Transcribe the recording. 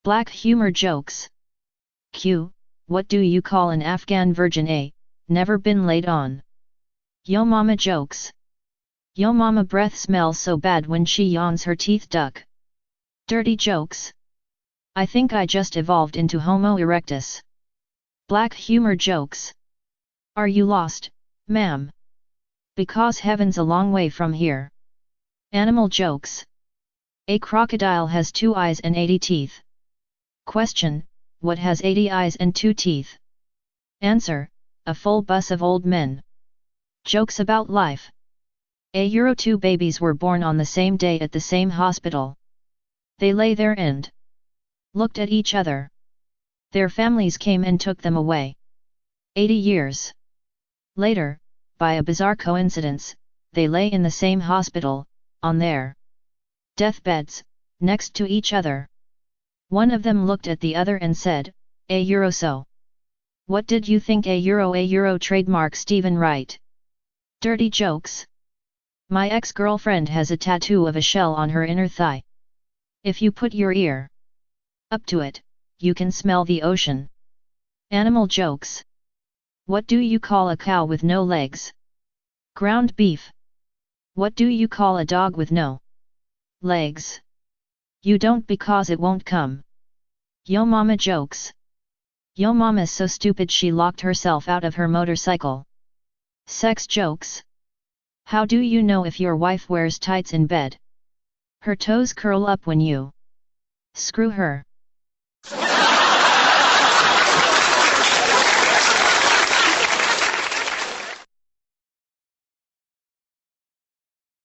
Black humor jokes. Q. What do you call an Afghan virgin? A. Never been laid on. Yo mama jokes. Yo mama breath smells so bad when she yawns her teeth duck. Dirty jokes. I think I just evolved into Homo erectus. Black humor jokes. Are you lost, ma'am? Because heaven's a long way from here. Animal jokes. A crocodile has 2 eyes and 80 teeth. Question: what has 80 eyes and 2 teeth? Answer: a full bus of old men. Jokes about life. A 2 babies were born on the same day at the same hospital. They lay there and looked at each other. Their families came and took them away. 80 years later, by a bizarre coincidence, they lay in the same hospital, on their deathbeds, next to each other. One of them looked at the other and said, A so. What did you think? A trademark Stephen Wright. Dirty jokes. My ex-girlfriend has a tattoo of a shell on her inner thigh. If you put your ear up to it, you can smell the ocean. Animal jokes. What do you call a cow with no legs? Ground beef. What do you call a dog with no legs? You don't, because it won't come. Yo mama jokes. Yo mama's so stupid she locked herself out of her motorcycle. Sex jokes. How do you know if your wife wears tights in bed? Her toes curl up when you screw her.